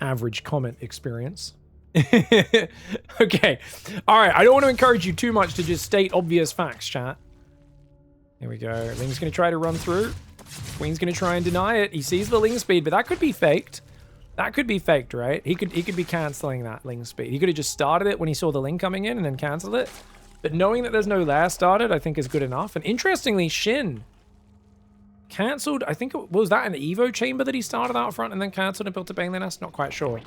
average comment experience. Okay. All right. I don't want to encourage you too much to just state obvious facts, chat. Here we go. Ling's going to try to run through. Queen's going to try and deny it. He sees the Ling speed, but that could be faked. That could be faked, right? He could be canceling that Ling speed. He could have just started it when he saw the Ling coming in and then canceled it. But knowing that there's no lair started, I think is good enough. And interestingly, Shin cancelled, I think, was that an Evo chamber that he started out front and then cancelled and built a Baneling Nest? Not quite sure.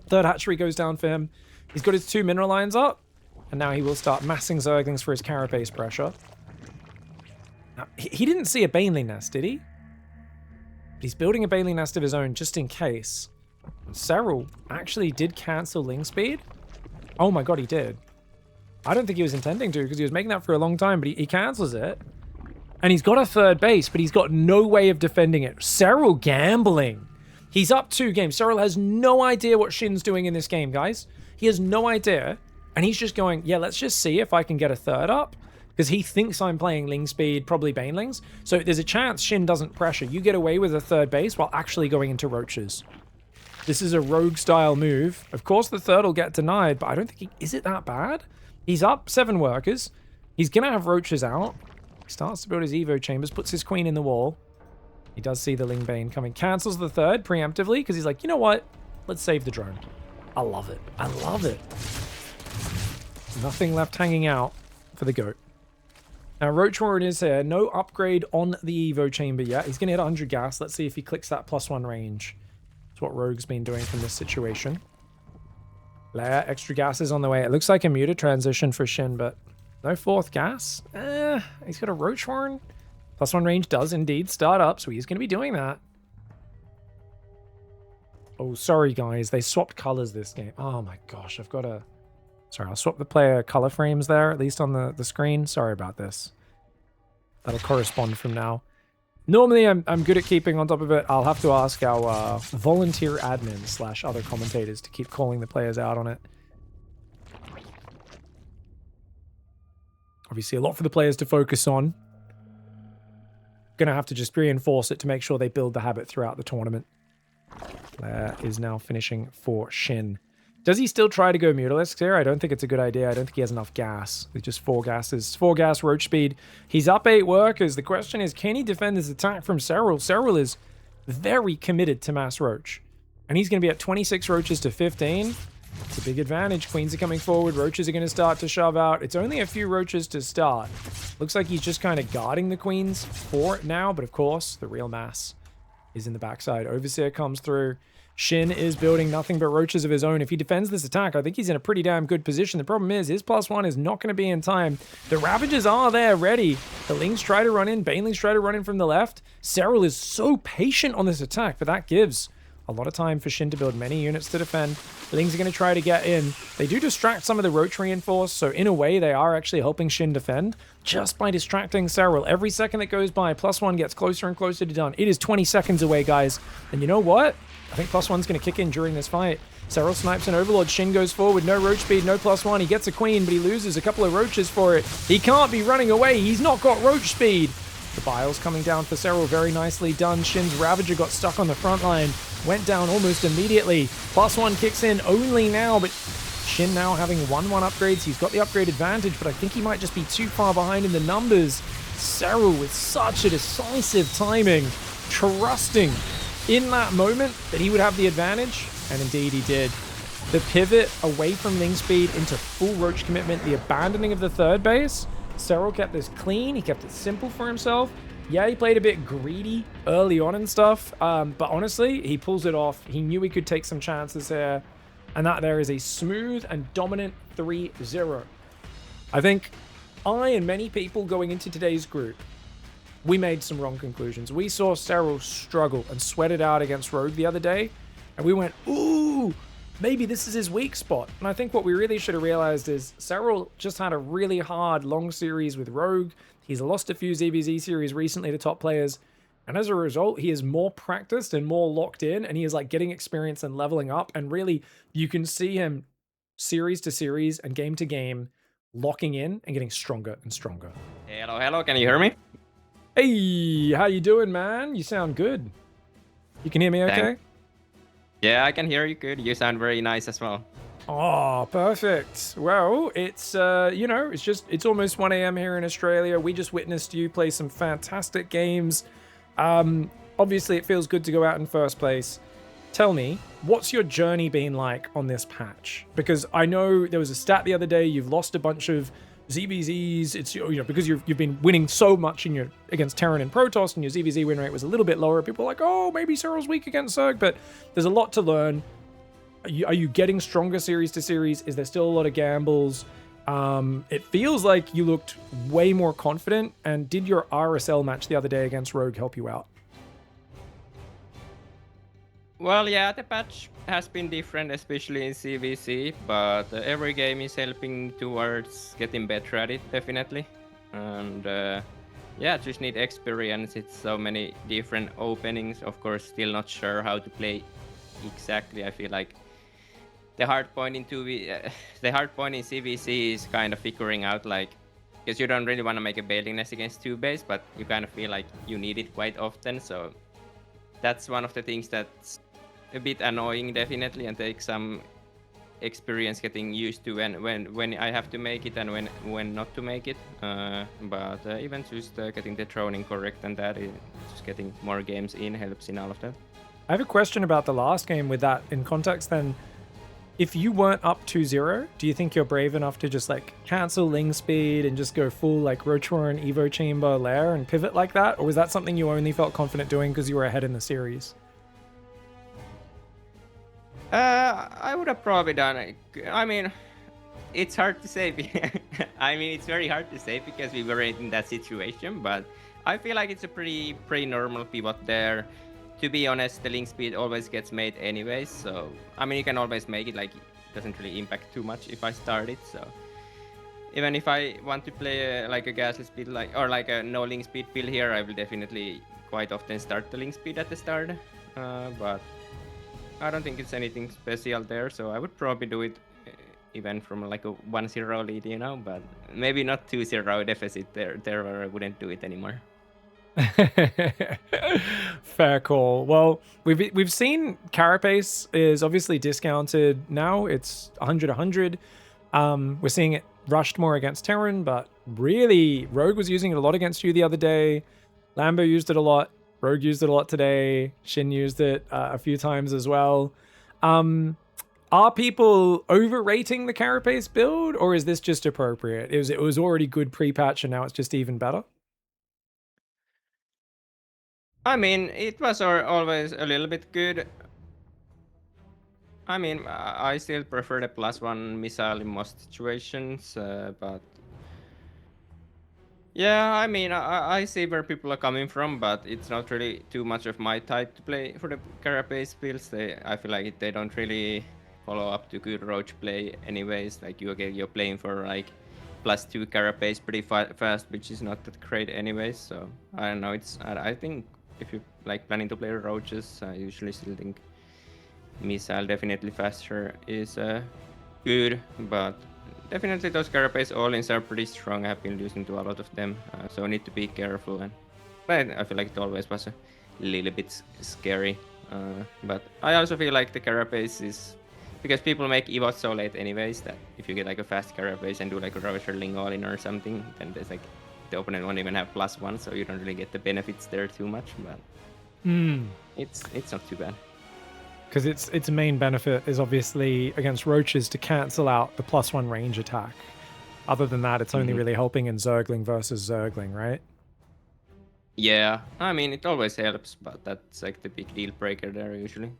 Third hatchery goes down for him. He's got his 2 mineral lines up. And now he will start massing Zerglings for his carapace pressure. Now, he didn't see a Baneling Nest, did he? But he's building a Baneling Nest of his own just in case. SERRAL actually did cancel Ling speed. Oh my god, he did. I don't think he was intending to because he was making that for a long time, but he cancels it. And he's got a third base, but he's got no way of defending it. SERRAL gambling. He's up 2 games. SERRAL has no idea what Shin's doing in this game, guys. He has no idea. And he's just going, yeah, let's just see if I can get a third up. Because he thinks I'm playing Ling speed, probably Banelings. So there's a chance Shin doesn't pressure. You get away with a third base while actually going into roaches. This is a rogue style move. Of course, the third will get denied, but I don't think he... Is it that bad? He's up 7 workers. He's going to have roaches out. He starts to build his Evo chambers, puts his queen in the wall. He does see the Ling Bane coming. Cancels the third preemptively because he's like, you know what? Let's save the drone. I love it. I love it. Nothing left hanging out for the goat. Now, Roach Warren is here. No upgrade on the Evo chamber yet. He's going to hit 100 gas. Let's see if he clicks that +1 range. That's what Rogue's been doing from this situation. Lair, extra gas is on the way. It looks like a muted transition for Shin, but no 4th gas. He's got a Roach Horn. +1 range does indeed start up, so he's going to be doing that. Oh, sorry, guys. They swapped colors this game. Oh, my gosh. I've got to... Sorry, I'll swap the player color frames there, at least on the screen. Sorry about this. That'll correspond from now. Normally, I'm good at keeping on top of it. I'll have to ask our volunteer admins / other commentators to keep calling the players out on it. Obviously, a lot for the players to focus on. Gonna have to just reinforce it to make sure they build the habit throughout the tournament. There is now finishing for Shin. Does he still try to go Mutalisks here? I don't think it's a good idea. I don't think he has enough gas. With just 4 gases. 4 gas roach speed. He's up 8 workers. The question is, can he defend this attack from SERRAL? SERRAL is very committed to mass roach. And he's going to be at 26 roaches to 15. It's a big advantage. Queens are coming forward. Roaches are going to start to shove out. It's only a few roaches to start. Looks like he's just kind of guarding the queens for it now. But of course, the real mass is in the backside. Overseer comes through. Shin is building nothing but roaches of his own. If he defends this attack, I think he's in a pretty damn good position. The problem is his +1 is not going to be in time. The Ravagers are there ready. The Lings try to run in. Banelings try to run in from the left. SERRAL is so patient on this attack, but that gives a lot of time for Shin to build many units to defend. The Lings are going to try to get in. They do distract some of the roach reinforce, so in a way they are actually helping Shin defend just by distracting SERRAL. Every second that goes by, +1 gets closer and closer to done. It is 20 seconds away, guys. And you know what? I think +1's going to kick in during this fight. SERRAL snipes an Overlord. Shin goes forward. No roach speed, no +1. He gets a queen, but he loses a couple of roaches for it. He can't be running away. He's not got roach speed. The Bile's coming down for SERRAL. Very nicely done. Shin's Ravager got stuck on the front line. Went down almost immediately. +1 kicks in only now, but Shin now having 1-1 upgrades. He's got the upgrade advantage, but I think he might just be too far behind in the numbers. SERRAL with such a decisive timing, trusting in that moment that he would have the advantage, and indeed he did. The pivot away from Ling speed into full roach commitment, the abandoning of the third base. SERRAL kept this clean, he kept it simple for himself. Yeah, he played a bit greedy early on and stuff, but honestly, he pulls it off. He knew he could take some chances here, and that there is a smooth and dominant 3-0. I think I and many people going into today's group, we made some wrong conclusions. We saw SERRAL struggle and sweat it out against Rogue the other day, and we went, ooh, maybe this is his weak spot. And I think what we really should have realized is SERRAL just had a really hard, long series with Rogue. He's lost a few ZVZ series recently to top players, and as a result, he is more practiced and more locked in, and he is like getting experience and leveling up, and really, you can see him series to series and game to game locking in and getting stronger and stronger. Hello, hello, can you hear me? Hey, how you doing, man? You sound good. You can hear me okay? Yeah, I can hear you good. You sound very nice as well. Oh, perfect. Well, it's, it's almost 1 a.m. here in Australia. We just witnessed you play some fantastic games. Obviously, it feels good to go out in first place. Tell me, what's your journey been like on this patch? Because I know there was a stat the other day, you've lost a bunch of ZVZs. It's, because you've been winning so much against Terran and Protoss, and your ZVZ win rate was a little bit lower. People are like, oh, maybe SERRAL's weak against Zerg, but there's a lot to learn. Are you getting stronger series to series? Is there still a lot of gambles? It feels like you looked way more confident. And did your RSL match the other day against Rogue help you out? Well, yeah, the patch has been different, especially in CVC, but every game is helping towards getting better at it, definitely. And yeah, just need experience. It's so many different openings. Of course, still not sure how to play exactly. I feel like the hard point in CVC is kind of figuring out, like, because you don't really want to make a bailing nest against 2-base, but you kind of feel like you need it quite often. So that's one of the things that's a bit annoying, definitely, and takes some experience getting used to when I have to make it and when not to make it. But even just getting the droning correct and that, just getting more games in helps in all of that. I have a question about the last game with that in context then. If you weren't up 2-0, do you think you're brave enough to just like cancel Ling speed and just go full like Rotoran Evo Chamber lair and pivot like that? Or was that something you only felt confident doing because you were ahead in the series? I would have probably done it. I mean, it's hard to say. I mean, it's very hard to say because we were in that situation, but I feel like it's a pretty normal pivot there. To be honest, the link speed always gets made anyways, so I mean, you can always make it, like, it doesn't really impact too much if I start it. So even if I want to play like a gasless speed, or like a no link speed build here, I will definitely quite often start the link speed at the start. But I don't think it's anything special there, so I would probably do it even from like a 1-0 lead, but maybe not 2-0 deficit there where I wouldn't do it anymore. Fair call. Well, we've seen Carapace is obviously discounted now. It's 100. We're seeing it rushed more against Terran, but really Rogue was using it a lot against you the other day. Lambo used it a lot. Rogue used it a lot today. Shin used it a few times as well. Are people overrating the Carapace build, or is this just appropriate? It was already good pre-patch and now it's just even better? I mean, it was always a little bit good. I mean, I still prefer the +1 missile in most situations, but yeah, I mean, I see where people are coming from, but it's not really too much of my type to play for the Carapace builds. I feel like they don't really follow up to good Roach play anyways. Like, you're playing for like +2 Carapace pretty fast, which is not that great anyways. So I don't know. I think if you like planning to play Roaches, I usually still think missile definitely faster is good, but definitely those Carapace all-ins are pretty strong. I've been losing to a lot of them, so I need to be careful. But I feel like it always was a little bit scary. But I also feel like the Carapace is, because people make evots so late anyways, that if you get like a fast Carapace and do like a Roger Ling all-in or something, then there's like the opponent won't even have +1, so you don't really get the benefits there too much. But it's not too bad. Because its main benefit is obviously against Roaches to cancel out the +1 range attack. Other than that, it's only really helping in Zergling versus Zergling, right? Yeah, I mean, it always helps, but that's like the big deal breaker there usually.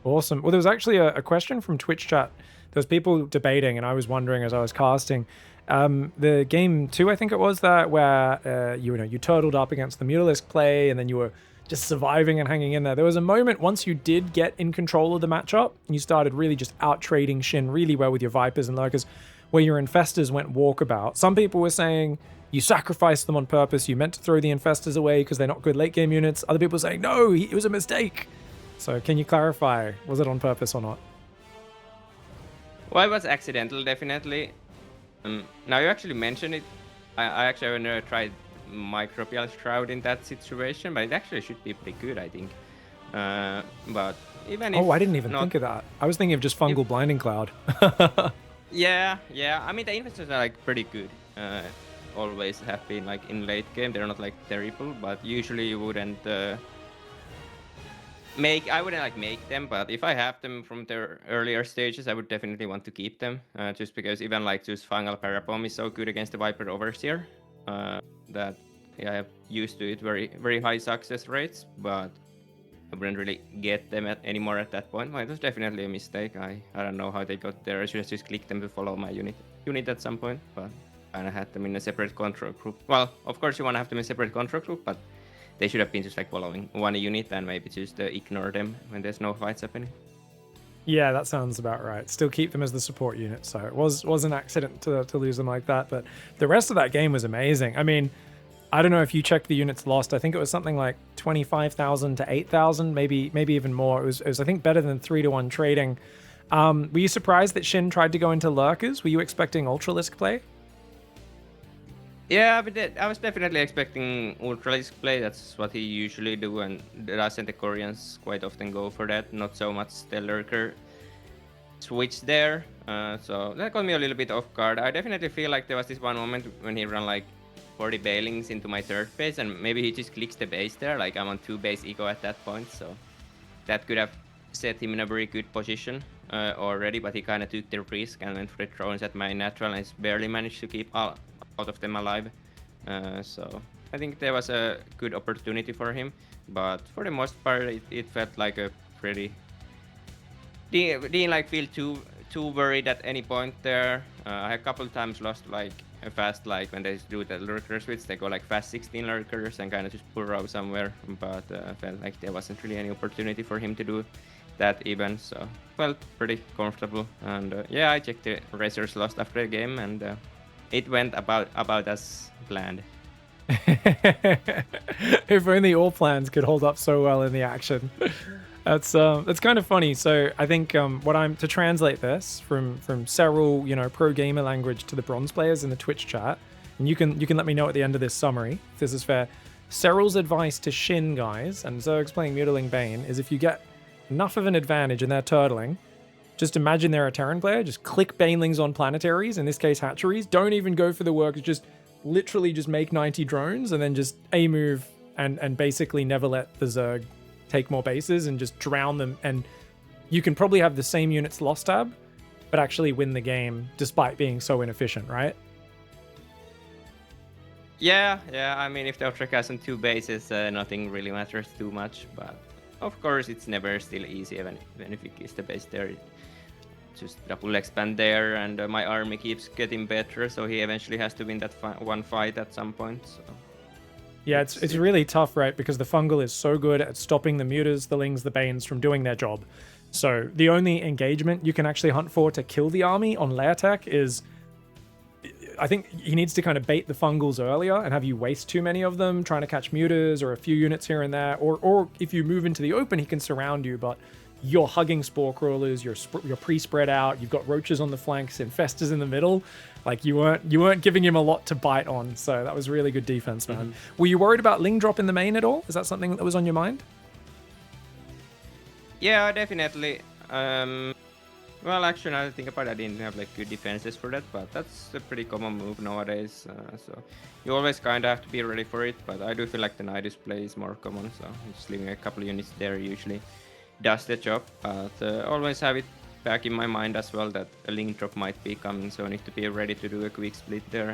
Awesome. Well, there was actually a question from Twitch chat. There was people debating, and I was wondering as I was casting. The game 2, I think it was that, where you turtled up against the Mutalisk play, and then you were just surviving and hanging in there. There was a moment once you did get in control of the matchup, and you started really just out-trading Shin really well with your Vipers and Lurkers, where your Infestors went walkabout. Some people were saying you sacrificed them on purpose, you meant to throw the Infestors away because they're not good late-game units. Other people were saying, no, it was a mistake. So can you clarify, was it on purpose or not? Well, it was accidental, definitely. Now you actually mentioned it. I actually have never tried Microbial Shroud in that situation, but it actually should be pretty good, I think. But even if Oh, I didn't even not. think of that. I was thinking of just fungal blinding cloud. Yeah, yeah. I mean, the infestors are like pretty good. Always have been like in late game. They're not like terrible, but usually you wouldn't I wouldn't like make them. But if I have them from their earlier stages, I would definitely want to keep them. Just because even like just fungal parabomb is so good against the Viper Overseer that yeah, I have used to it very high success rates, but I wouldn't really get them anymore at that point. Well, it was definitely a mistake. I don't know how they got there. I should have just clicked them to follow my unit at some point, but I had them in a separate control group. Well, of course you want to have them in a separate control group, but they should have been just like following one unit and maybe just ignore them when there's no fights happening. Yeah, that sounds about right. Still keep them as the support unit, so it was an accident to lose them like that, but the rest of that game was amazing. I mean, I don't know if you checked the units lost. I think it was something like 25,000 to 8,000, maybe even more. It was I think better than 3-1 trading. Were you surprised that Shin tried to go into lurkers? Were you expecting Ultralisk play? Yeah, but I was definitely expecting Ultralisk play. That's what he usually do, and the Russian and the Koreans quite often go for that. Not so much the lurker switch there. So that got me a little bit off guard. I definitely feel like there was this one moment when he ran like 40 bailings into my third base, and maybe he just clicks the base there. Like I'm on 2 base eco at that point, so that could have set him in a very good position already. But he kind of took the risk and went for the drones at my natural, and barely managed to keep all of them alive. So I think there was a good opportunity for him, but for the most part, it felt like a pretty. Didn't like feel too worried at any point there. I a couple times lost like a fast, like when they do the lurker switch, they go like fast 16 lurkers and kind of just burrow somewhere, but felt like there wasn't really any opportunity for him to do that even, so felt pretty comfortable. And yeah, I checked the Razor's lost after the game, and it went about as planned. If only all plans could hold up so well in the action. That's kind of funny. So I think what I'm to translate this from SERRAL, pro gamer language to the bronze players in the Twitch chat, and you can let me know at the end of this summary if this is fair. SERRAL's advice to Shin guys, and Zerg's playing Mutiling Bane, is if you get enough of an advantage and they're turtling, just imagine they're a Terran player, just click Banelings on planetaries, in this case hatcheries. Don't even go for the work, just literally just make 90 drones and then just A-move and basically never let the Zerg take more bases and just drown them. And you can probably have the same units lost tab, but actually win the game despite being so inefficient, right? Yeah. I mean, if the Ultra has on 2 bases, nothing really matters too much, but of course it's never still easy, even if it is the base there. Just double expand there, and my army keeps getting better, so he eventually has to win that one fight at some point. So. Yeah, it's really tough, right? Because the fungal is so good at stopping the mutas, the lings, the banes from doing their job. So the only engagement you can actually hunt for to kill the army on layer tech is, I think he needs to kind of bait the fungals earlier and have you waste too many of them trying to catch mutas or a few units here and there, or if you move into the open, he can surround you, but you're hugging spore crawlers, you're pre-spread out, you've got roaches on the flanks, infestors in the middle. Like you weren't giving him a lot to bite on, so that was really good defense, man. Mm-hmm. Were you worried about Ling drop in the main at all? Is that something that was on your mind? Yeah, definitely. Well, actually, now that I think about it, I didn't have like good defenses for that, but that's a pretty common move nowadays. So you always kind of have to be ready for it, but I do feel like the Nidus play is more common, so just leaving a couple units there usually does the job. But always have it back in my mind as well that a link drop might be coming, so I need to be ready to do a quick split there,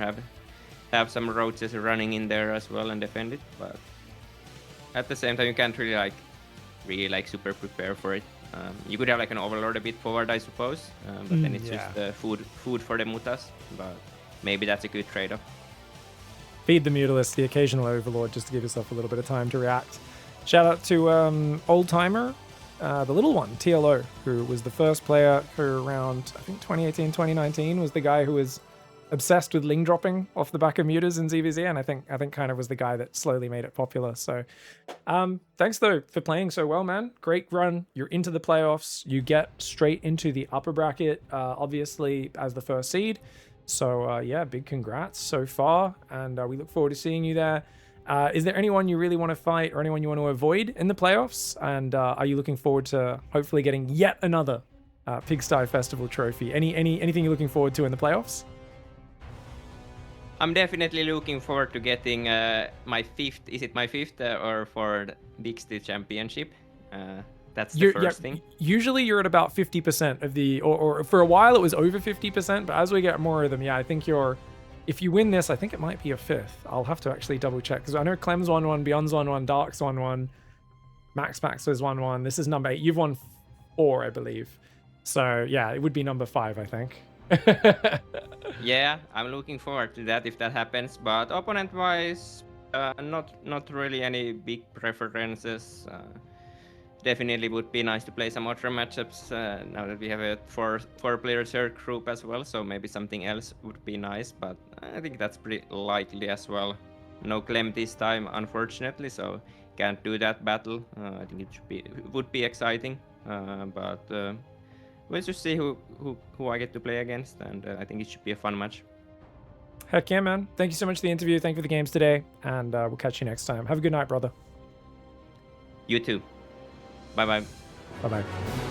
have some roaches running in there as well and defend it. But at the same time, you can't really super prepare for it. You could have like an overlord a bit forward, I suppose, but then it's just food for the mutas. But maybe that's a good trade-off. Feed the Mutalist, the occasional overlord, just to give yourself a little bit of time to react. Shout out to Old Timer, the little one, TLO, who was the first player who around, I think 2018, 2019, was the guy who was obsessed with Ling dropping off the back of mutas in ZVZ, and I think kind of was the guy that slowly made it popular. So thanks though for playing so well, man. Great run. You're into the playoffs. You get straight into the upper bracket, obviously as the first seed. So yeah, big congrats so far, and we look forward to seeing you there. Is there anyone you really want to fight or anyone you want to avoid in the playoffs? And are you looking forward to hopefully getting yet another Pigsty Festival trophy? Anything you're looking forward to in the playoffs? I'm definitely looking forward to getting my fifth. Is it my fifth or for the Big Steel Championship? That's the first thing. Usually you're at about 50% of the, or for a while it was over 50%, but as we get more of them, yeah, I think if you win this, I think it might be a fifth. I'll have to actually double check because I know Clem's won one, Beyond's won one, Dark's won one, Max has won one. This is number 8. You've won 4, I believe. So yeah, it would be number 5, I think. Yeah, I'm looking forward to that if that happens. But opponent-wise, not really any big preferences. Definitely would be nice to play some Ultra matchups now that we have a four-player third group as well. So maybe something else would be nice, but I think that's pretty likely as well. No Clem this time, unfortunately, so can't do that battle. I think it would be exciting, but we'll just see who I get to play against, and I think it should be a fun match. Heck yeah, man. Thank you so much for the interview. Thank you for the games today, and we'll catch you next time. Have a good night, brother. You too. Bye-bye. Bye-bye.